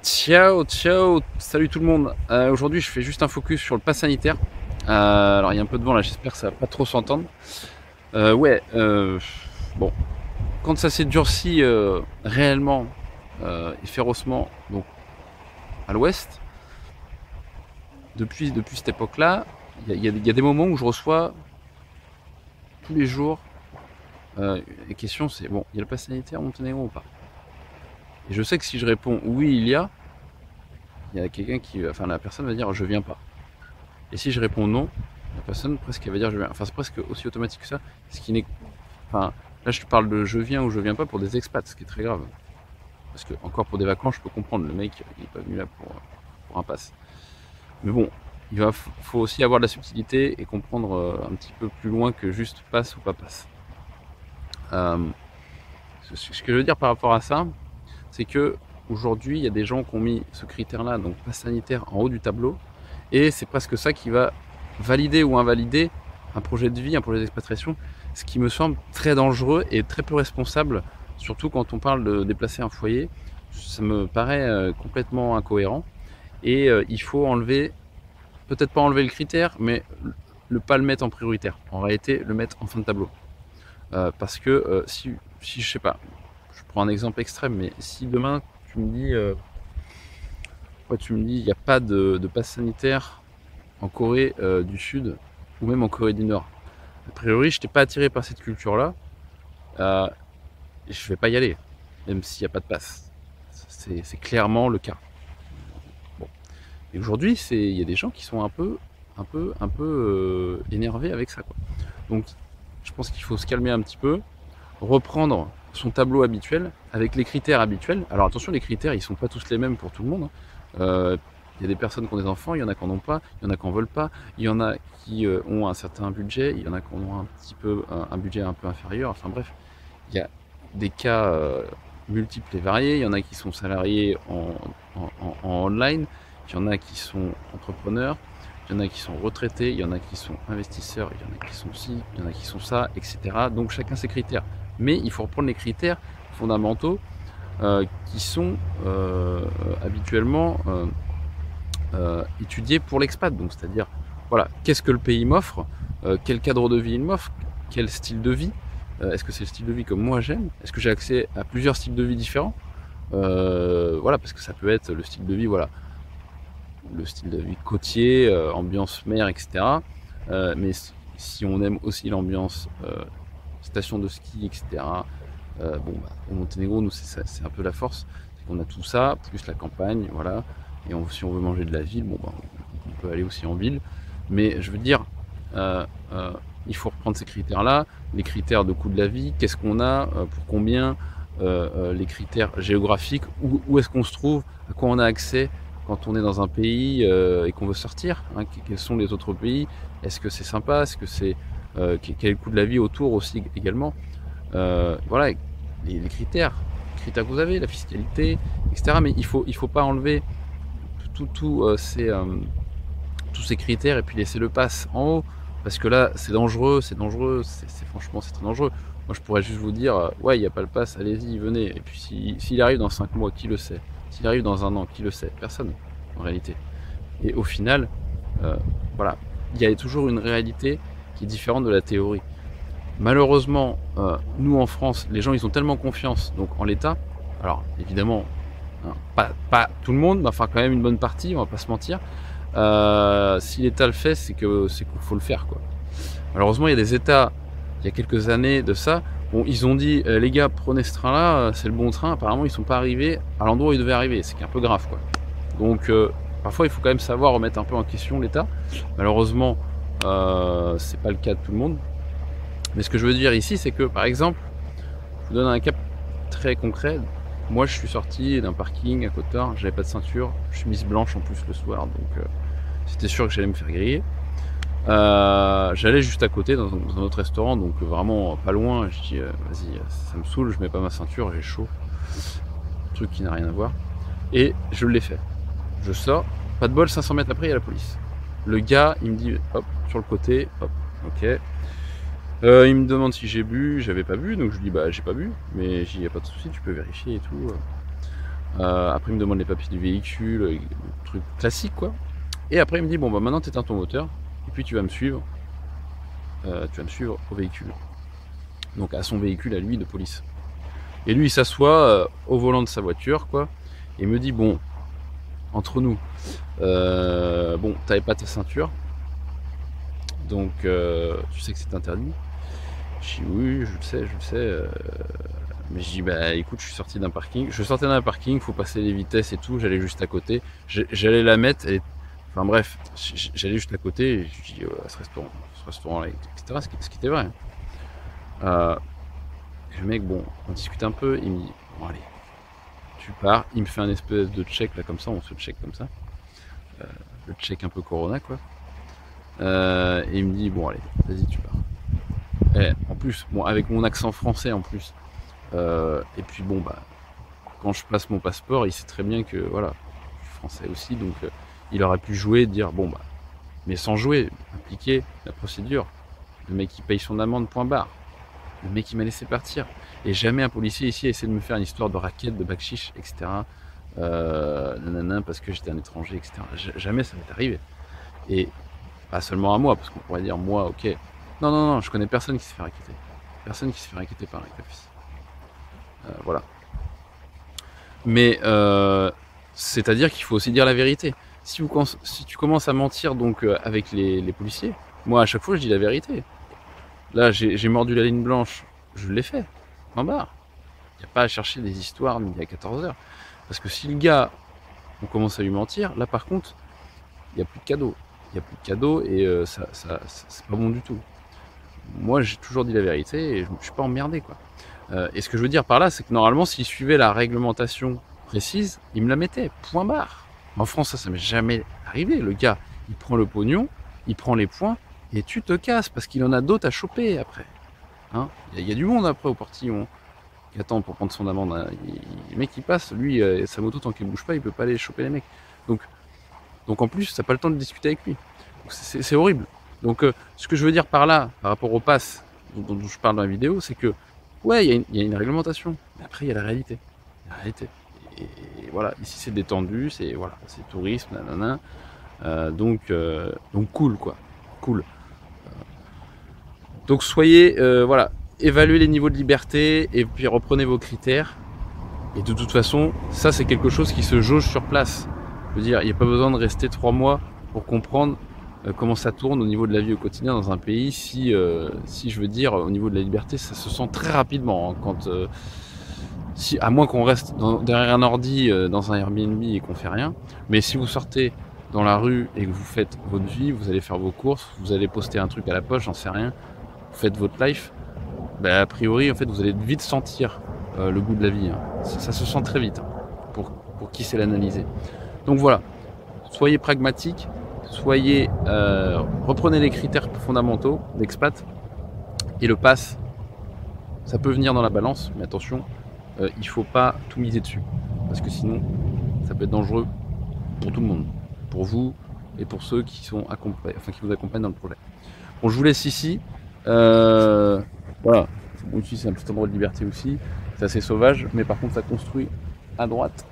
Ciao, ciao, salut tout le monde. Aujourd'hui, je fais juste un focus sur le pass sanitaire. Alors, il y a un peu de vent là, j'espère que ça va pas trop s'entendre. Ouais, bon, quand ça s'est durci réellement et férocement, donc à l'ouest, depuis cette époque-là, il y a des moments où je reçois tous les jours les questions, c'est bon, il y a le pass sanitaire au Monténégro ou pas? Et je sais que si je réponds oui, il y a quelqu'un enfin la personne va dire je viens pas. Et si je réponds non, la personne presque elle va dire je viens. Enfin c'est presque aussi automatique que ça. Ce qui n'est, enfin là je te parle de je viens ou je viens pas pour des expats, ce qui est très grave. Parce que encore pour des vacances je peux comprendre, le mec il est pas venu là pour un pass. Mais bon, faut aussi avoir de la subtilité et comprendre un petit peu plus loin que juste passe ou pas passe. Euh, ce que je veux dire par rapport à ça, c'est que aujourd'hui il y a des gens qui ont mis ce critère-là, donc pass sanitaire, en haut du tableau, et c'est presque ça qui va valider ou invalider un projet de vie, un projet d'expatriation, ce qui me semble très dangereux et très peu responsable, surtout quand on parle de déplacer un foyer. Ça me paraît complètement incohérent et il faut enlever, peut-être pas enlever le critère, mais ne pas le mettre en prioritaire. En réalité, le mettre en fin de tableau. Parce que si je sais pas, je prends un exemple extrême, mais si demain tu me dis, il n'y a pas de passe sanitaire en Corée du Sud ou même en Corée du Nord. A priori, je n'étais pas attiré par cette culture-là. Euh, je vais pas y aller, même s'il n'y a pas de passe. C'est clairement le cas. Bon. Et aujourd'hui, il y a des gens qui sont un peu énervés avec ça, quoi. Donc, je pense qu'il faut se calmer un petit peu, reprendre son tableau habituel avec les critères habituels. Alors attention, les critères, ils sont pas tous les mêmes pour tout le monde. Il y a des personnes qui ont des enfants, il y en a qui n'en ont pas, il y en a qui n'en veulent pas, il y en a qui ont un certain budget, il y en a qui ont un petit peu un budget un peu inférieur. Enfin bref, il y a des cas multiples et variés. Il y en a qui sont salariés en online, il y en a qui sont entrepreneurs, il y en a qui sont retraités, il y en a qui sont investisseurs, il y en a qui sont ci, il y en a qui sont ça, etc. Donc chacun ses critères. Mais il faut reprendre les critères fondamentaux qui sont habituellement étudiés pour l'expat. Donc c'est-à-dire, voilà, qu'est-ce que le pays m'offre, quel cadre de vie il m'offre, quel style de vie, est-ce que c'est le style de vie comme moi j'aime, est-ce que j'ai accès à plusieurs styles de vie différents, voilà, parce que ça peut être le style de vie, voilà, le style de vie côtier, ambiance mer, etc. Mais si on aime aussi l'ambiance station de ski, etc. Bon, bah, au Monténégro, nous, c'est un peu la force, c'est qu'on a tout ça, plus la campagne, voilà. Et si on veut manger de la ville, bon, bah, on peut aller aussi en ville. Mais je veux dire, euh, euh, il faut reprendre ces critères-là, les critères de coût de la vie, qu'est-ce qu'on a, pour combien, les critères géographiques, où est-ce qu'on se trouve, à quoi on a accès quand on est dans un pays et qu'on veut sortir, hein, quels sont les autres pays, est-ce que c'est sympa, est-ce que c'est quel est le coût de la vie autour aussi également, voilà, les critères que vous avez, la fiscalité, etc. Mais il faut pas enlever tous ces critères et puis laisser le pass en haut, parce que là c'est dangereux, franchement c'est très dangereux. Moi je pourrais juste vous dire ouais, il n'y a pas le pass, allez-y, venez. Et puis s'il arrive dans 5 mois, qui le sait? S'il arrive dans un an, qui le sait? Personne, en réalité. Et au final, voilà, il y a toujours une réalité qui est différente de la théorie. Malheureusement, nous en France, les gens ils ont tellement confiance donc en l'État. Alors évidemment, hein, pas tout le monde, mais enfin quand même une bonne partie, on va pas se mentir. Si l'État le fait, c'est qu'il faut le faire, quoi. Malheureusement, il y a des États, il y a quelques années de ça, bon, ils ont dit les gars, prenez ce train-là, c'est le bon train. Apparemment, ils sont pas arrivés à l'endroit où ils devaient arriver. C'est un peu grave, quoi. Donc parfois, il faut quand même savoir remettre un peu en question l'État. Malheureusement, c'est pas le cas de tout le monde. Mais ce que je veux dire ici, c'est que par exemple, je vous donne un cas très concret. Moi, je suis sorti d'un parking à Côte-d'Or, j'avais pas de ceinture, chemise blanche en plus le soir, donc c'était sûr que j'allais me faire griller. J'allais juste à côté dans un autre restaurant, donc vraiment pas loin. Je dis vas-y, ça me saoule, je mets pas ma ceinture, j'ai chaud. Truc qui n'a rien à voir. Et je l'ai fait. Je sors, pas de bol, 500 mètres après, il y a la police. Le gars, il me dit hop, sur le côté, hop, ok. Il me demande si j'ai bu, j'avais pas bu, donc je lui dis bah j'ai pas bu, mais il n'y a pas de souci, tu peux vérifier et tout. Après il me demande les papiers du véhicule, truc classique quoi. Et après il me dit bon bah maintenant t'éteins ton moteur et puis tu vas me suivre au véhicule. Donc à son véhicule à lui de police. Et lui il s'assoit au volant de sa voiture quoi et me dit bon entre nous bon t'avais pas ta ceinture donc tu sais que c'est interdit. Je dis oui je le sais mais je dis bah écoute je sortais d'un parking, faut passer les vitesses et tout, j'allais juste à côté, j'allais la mettre et enfin bref j'allais juste à côté et je dis à ce restaurant là etc ce qui était vrai. Le mec bon on discute un peu, il me dit bon allez tu pars, il me fait un espèce de check là comme ça, on se check comme ça, le check un peu Corona quoi, et il me dit bon allez vas-y tu pars. Et en plus bon avec mon accent français en plus. Et puis bon bah quand je passe mon passeport, il sait très bien que voilà, je suis français aussi, donc il aurait pu jouer, dire bon bah, mais sans jouer, appliquer la procédure. Le mec il paye son amende, point barre. Le mec il m'a laissé partir. Et jamais un policier ici a essayé de me faire une histoire de raquette, de bakchich, etc. Nanana, parce que j'étais un étranger, etc. Jamais ça m'est arrivé. Et pas seulement à moi, parce qu'on pourrait dire moi, ok. Non, non, non, je connais personne qui se fait raqueter. Personne qui se fait raqueter par un caprice. Voilà. Mais c'est-à-dire qu'il faut aussi dire la vérité. Si tu commences à mentir donc avec les policiers, moi à chaque fois je dis la vérité. Là j'ai mordu la ligne blanche, je l'ai fait, en barre. Il n'y a pas à chercher des histoires midi à 14h. Parce que si le gars, on commence à lui mentir, là par contre, il n'y a plus de cadeau. Il n'y a plus de cadeau et c'est pas bon du tout. Moi j'ai toujours dit la vérité et je ne suis pas emmerdé quoi. Et ce que je veux dire par là, c'est que normalement, s'il suivait la réglementation précise, il me la mettait, point barre. En France, ça m'est jamais arrivé. Le gars, il prend le pognon, il prend les points, et tu te casses, parce qu'il en a d'autres à choper après. Hein, y a du monde après au portillon qui attend pour prendre son amende. Hein. Le mec, il passe, lui, sa moto, tant qu'il ne bouge pas, il peut pas aller choper les mecs. Donc en plus, t'as pas le temps de discuter avec lui. C'est horrible. Donc ce que je veux dire par là, par rapport au pass dont je parle dans la vidéo, c'est que ouais, il y a une réglementation, mais après il y a la réalité. La réalité. Et voilà, ici c'est détendu, c'est voilà, c'est tourisme, nanana. Donc cool quoi, cool. Donc soyez, voilà, évaluez les niveaux de liberté et puis reprenez vos critères. Et de toute façon, ça c'est quelque chose qui se jauge sur place. Je veux dire, il n'y a pas besoin de rester 3 mois pour comprendre comment ça tourne au niveau de la vie au quotidien dans un pays. Si je veux dire, au niveau de la liberté, ça se sent très rapidement. Hein, quand, à moins qu'on reste derrière un ordi dans un Airbnb et qu'on fait rien. Mais si vous sortez dans la rue et que vous faites votre vie, vous allez faire vos courses, vous allez poster un truc à la poche, j'en sais rien, vous faites votre life, bah, a priori, en fait, vous allez vite sentir le goût de la vie. Hein. Ça se sent très vite, hein, pour qui sait l'analyser. Donc voilà, soyez pragmatique, reprenez les critères fondamentaux d'expat, et le pass, ça peut venir dans la balance, mais attention, il faut pas tout miser dessus, parce que sinon, ça peut être dangereux pour tout le monde, pour vous et pour ceux qui sont qui vous accompagnent dans le projet. Bon, je vous laisse ici. Voilà, bon, ici c'est un petit endroit de liberté aussi, c'est assez sauvage, mais par contre ça construit à droite.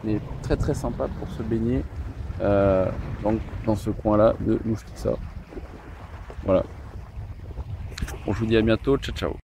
Mais très très sympa pour se baigner dans ce coin-là de Mouchkissa. Voilà. Bon, je vous dis à bientôt, ciao ciao.